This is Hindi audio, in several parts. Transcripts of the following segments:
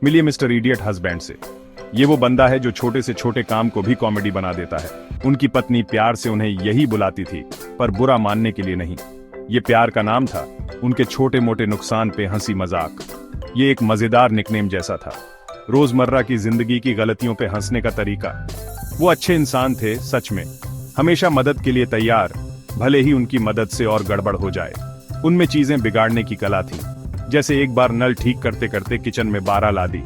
मिलिए मिस्टर इडियट हस्बैंड से। ये वो बंदा है जो छोटे से छोटे काम को भी कॉमेडी बना देता है। उनकी पत्नी प्यार से उन्हें यही बुलाती थी, पर बुरा मानने के लिए नहीं। ये प्यार का नाम था, उनके छोटे मोटे नुकसान पे हंसी मजाक। ये एक मजेदार निकनेम जैसा था, रोजमर्रा की जिंदगी की गलतियों पे हंसने का तरीका। वो अच्छे इंसान थे सच में, हमेशा मदद के लिए तैयार, भले ही उनकी मदद से और गड़बड़ हो जाए। उनमें चीजें बिगाड़ने की कला थी, जैसे एक बार नल ठीक करते करते किचन में 12 ला दी,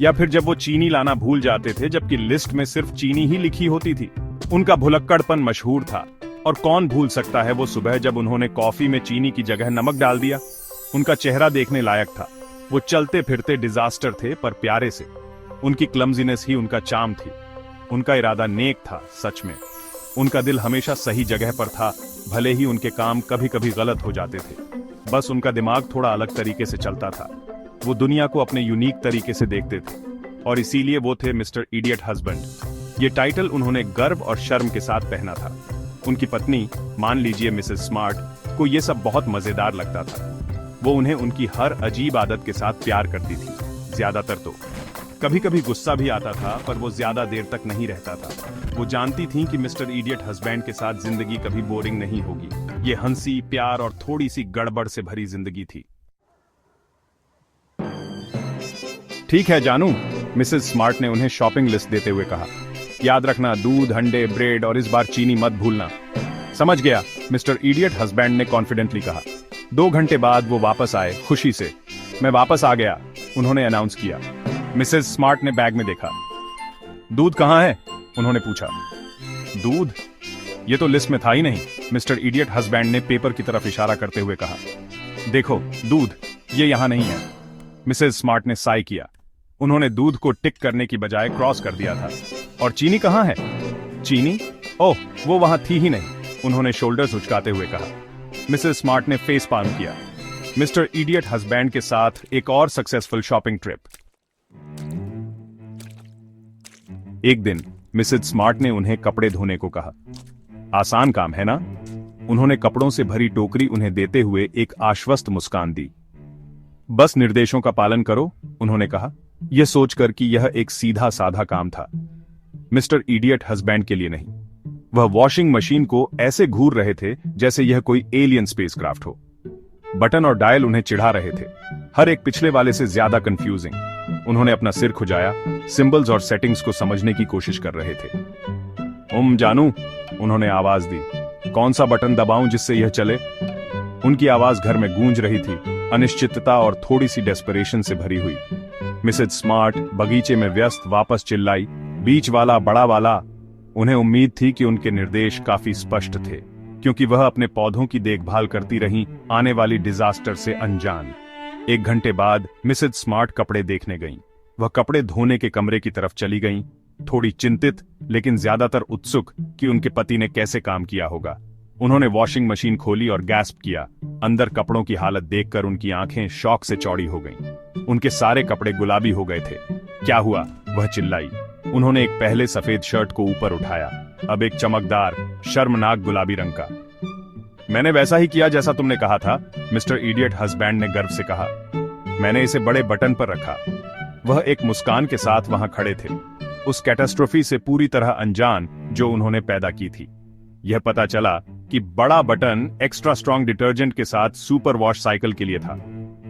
या फिर जब वो चीनी लाना भूल जाते थे जबकि लिस्ट में सिर्फ चीनी ही लिखी होती थी। उनका भुलक्कड़पन मशहूर था, और कौन भूल सकता है वो सुबह जब उन्होंने कॉफी में चीनी की जगह नमक डाल दिया। उनका चेहरा देखने लायक था। वो चलते फिरते डिजास्टर थे, पर प्यारे से। उनकी क्लमजीनेस ही उनका चार्म थी। उनका इरादा नेक था सच में। उनका दिल हमेशा सही जगह पर था, भले ही उनके काम कभी कभी गलत हो जाते थे। बस उनका दिमाग थोड़ा अलग तरीके से चलता था। वो दुनिया को अपने यूनिक तरीके से देखते थे, और इसीलिए वो थे मिस्टर इडियट हस्बैंड। ये टाइटल उन्होंने गर्व और शर्म के साथ पहना था। उनकी पत्नी, मान लीजिए मिसेस स्मार्ट, को ये सब बहुत मजेदार लगता था। वो उन्हें उनकी हर अजीब आदत के साथ प्यार करती थी, ज्यादातर तो। कभी कभी गुस्सा भी आता था, पर वो ज्यादा देर तक नहीं रहता था। वो जानती थीं कि मिस्टर इडियट हस्बैंड के साथ जिंदगी कभी बोरिंग नहीं होगी। ये हंसी, प्यार और थोड़ी सी गड़बड़ से भरी जिंदगी थी। ठीक है जानू, मिसेस स्मार्ट ने उन्हें शॉपिंग लिस्ट देते हुए कहा। याद रखना, दूध, अंडे, ब्रेड और इस बार चीनी मत भूलना। समझ गया, मिस्टर इडियट हस्बैंड ने कॉन्फिडेंटली कहा। 2 घंटे बाद वो वापस आए खुशी से। मैं वापस आ गया, उन्होंने अनाउंस किया। मिसेस स्मार्ट ने बैग में देखा। दूध कहाँ है? उन्होंने पूछा। दूध? ये तो लिस्ट में था ही नहीं, मिस्टर इडियट हस्बैंड ने पेपर की तरफ इशारा करते हुए कहा। देखो, दूध ये यहां नहीं है। मिसेस स्मार्ट ने साई किया। उन्होंने दूध को टिक करने की बजाय क्रॉस कर दिया था। और चीनी कहाँ है? चीनी? ओह, वो वहां थी ही नहीं, उन्होंने शोल्डर्स उचकाते हुए कहा। मिसेस स्मार्ट ने फेस पाल्म किया। मिस्टर इडियट हस्बैंड के साथ एक और सक्सेसफुल शॉपिंग ट्रिप। एक दिन मिसेस स्मार्ट ने उन्हें कपड़े धोने को कहा। आसान काम है ना? उन्होंने कपड़ों से भरी टोकरी उन्हें देते हुए एक आश्वस्त मुस्कान दी। बस निर्देशों का पालन करो, उन्होंने कहा, यह सोचकर कि यह एक सीधा साधा काम था। मिस्टर इडियट हस्बैंड के लिए नहीं। वह वॉशिंग मशीन को ऐसे घूर रहे थे जैसे यह कोई एलियन स्पेसक्राफ्ट हो। बटन और डायल उन्हें चिढ़ा रहे थे, हर एक पिछले वाले से ज्यादा कंफ्यूजिंग। उन्होंने अपना सिर खुजाया, सिंबल्स और सेटिंग्स को समझने की कोशिश कर रहे थे। जानू, उन्होंने आवाज दी। कौन सा बटन दबाऊं जिससे यह चले? उनकी आवाज घर में गूंज रही थी, अनिश्चितता और थोड़ी सी डेस्परेशन से भरी हुई। मिसेस स्मार्ट बगीचे में व्यस्त वापस चिल्लाई, बीच वाला, बड़ा वाला। उन्हें उम्मीद थी कि उनके निर्देश काफी स्पष्ट थे, क्योंकि वह अपने पौधों की देखभाल करती रहीं, आने वाली डिजास्टर से अनजान। 1 घंटे बाद मिसेस स्मार्ट कपड़े देखने गईं। वह कपड़े धोने के कमरे की तरफ चली गईं, थोड़ी चिंतित लेकिन ज्यादातर उत्सुक कि उनके पति ने कैसे काम किया होगा। उन्होंने वॉशिंग मशीन खोली और गैस्प किया। अंदर कपड़ों की हालत देखकर उनकी आंखें शौक से चौड़ी हो गईं। उनके सारे कपड़े गुलाबी हो गए थे। क्या हुआ? वह चिल्लाई। उन्होंने एक पहले सफेद शर्ट को ऊपर उठाया, अब एक चमकदार, शर्मनाक गुलाबी रंग का। मैंने वैसा ही किया जैसा तुमने कहा था, मिस्टर इडियट हस्बैंड ने गर्व से कहा। मैंने इसे बड़े बटन पर रखा। वह एक मुस्कान के साथ वहां खड़े थे, उस कैटास्ट्रोफी से पूरी तरह अनजान जो उन्होंने पैदा की थी। यह पता चला कि बड़ा बटन एक्स्ट्रा स्ट्रॉन्ग डिटर्जेंट के साथ सुपर वॉश साइकिल के लिए था।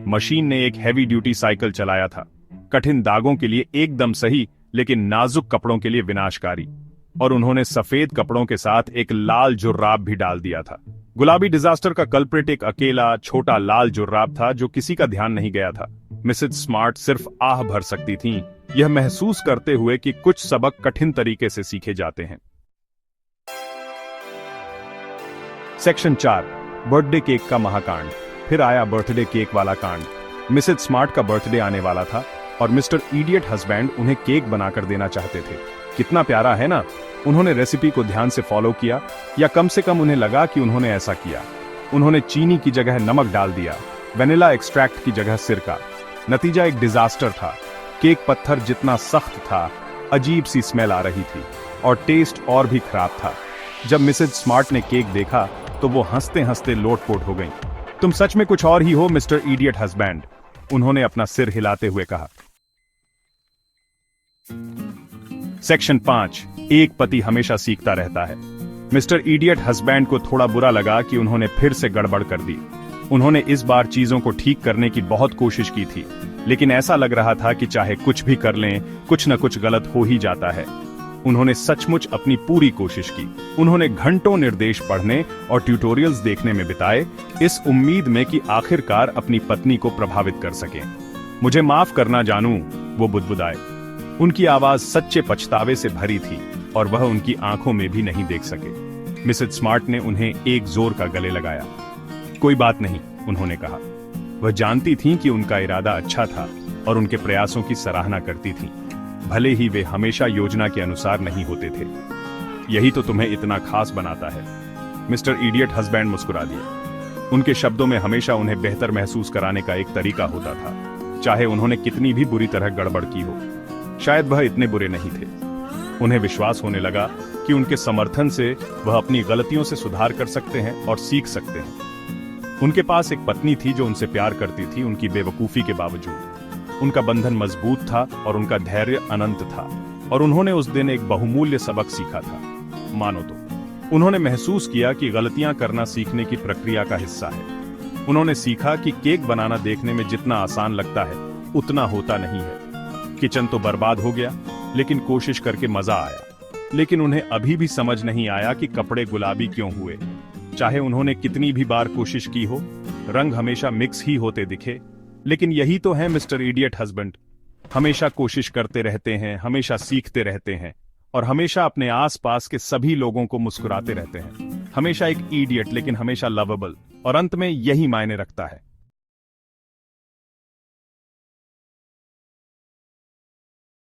मशीन ने एक हैवी ड्यूटी साइकिल चलाया था, कठिन दागों के लिए एकदम सही, लेकिन नाजुक कपड़ों के लिए विनाशकारी। और उन्होंने सफेद कपड़ों के साथ एक लाल जुर्राब भी डाल दिया था। गुलाबी डिजास्टर का कल्प्रिट एक अकेला छोटा लाल जुर्राब था जो किसी का ध्यान नहीं गया था। मिसेस स्मार्ट सिर्फ आह भर सकती थीं, यह महसूस करते हुए कि कुछ सबक कठिन तरीके से सीखे जाते हैं। सेक्शन 4, बर्थडे केक का महाकांड। फिर आया बर्थडे केक वाला कांड। मिसेस स्मार्ट का बर्थडे आने वाला था और मिस्टर इडियट हस्बैंड उन्हें केक बनाकर देना चाहते थे। कितना प्यारा है ना? उन्होंने रेसिपी को ध्यान से फॉलो किया, या कम से कम उन्हें लगा कि उन्होंने ऐसा किया। उन्होंने चीनी की जगह नमक डाल दिया, वेनिला एक्सट्रैक्ट की जगह सिरका। नतीजा एक डिजास्टर था। केक पत्थर जितना सख्त था, अजीब सी स्मेल आ रही थी, और टेस्ट और भी खराब था। जब मिसेस स्मार्ट ने केक देखा तो वो हंसते हंसते लोटपोट हो गईं। तुम सच में कुछ और ही हो मिस्टर इडियट हस्बैंड, उन्होंने अपना सिर हिलाते हुए कहा। सेक्शन 5। एक पति हमेशा सीखता रहता है। मिस्टर इडियट हस्बैंड को थोड़ा बुरा लगा कि उन्होंने फिर से गड़बड़ कर दी। उन्होंने इस बार चीजों को ठीक करने की बहुत कोशिश की थी, लेकिन ऐसा लग रहा था कि चाहे कुछ भी कर लें, कुछ न कुछ गलत हो ही जाता है। उन्होंने सचमुच अपनी पूरी कोशिश की। उन्होंने घंटों निर्देश पढ़ने और ट्यूटोरियल्स देखने में बिताए, इस उम्मीद में कि आखिरकार अपनी पत्नी को प्रभावित कर सकें। मुझे माफ करना जानू, वो बुदबुदाए। उनकी आवाज सच्चे पछतावे से भरी थी और वह उनकी आंखों में भी नहीं देख सके। मिसेज स्मार्ट ने उन्हें एक जोर का गले लगाया। कोई बात नहीं, उन्होंने कहा। वह जानती थीं कि उनका इरादा अच्छा था और उनके प्रयासों की सराहना करती थीं, भले ही वे हमेशा योजना के अनुसार नहीं होते थे। यही तो तुम्हें इतना खास बनाता है। मिस्टर इडियट हस्बैंड मुस्कुरा दिए। उनके शब्दों में हमेशा उन्हें बेहतर महसूस कराने का एक तरीका होता था, चाहे उन्होंने कितनी भी बुरी तरह गड़बड़ की हो। शायद वह इतने बुरे नहीं थे। उन्हें विश्वास होने लगा कि उनके समर्थन से वह अपनी गलतियों से सुधार कर सकते हैं और सीख सकते हैं। उनके पास एक पत्नी थी जो उनसे प्यार करती थी, उनकी बेवकूफी के बावजूद। उनका बंधन मजबूत था और उनका धैर्य अनंत था, और उन्होंने उस दिन एक बहुमूल्य सबक सीखा था। मानो तो उन्होंने महसूस किया कि गलतियां करना सीखने की प्रक्रिया का हिस्सा है। उन्होंने सीखा कि केक बनाना देखने में जितना आसान लगता है, उतना होता नहीं है। किचन तो बर्बाद हो गया, लेकिन कोशिश करके मजा आया। लेकिन उन्हें अभी भी समझ नहीं आया कि कपड़े गुलाबी क्यों हुए। चाहे उन्होंने कितनी भी बार कोशिश की हो, रंग हमेशा मिक्स ही होते दिखे। लेकिन यही तो है मिस्टर इडियट हस्बैंड। हमेशा कोशिश करते रहते हैं, हमेशा सीखते रहते हैं, और हमेशा अपने आसपास के सभी लोगों को मुस्कुराते रहते हैं। हमेशा एक इडियट, लेकिन हमेशा लवेबल, और अंत में यही मायने रखता है।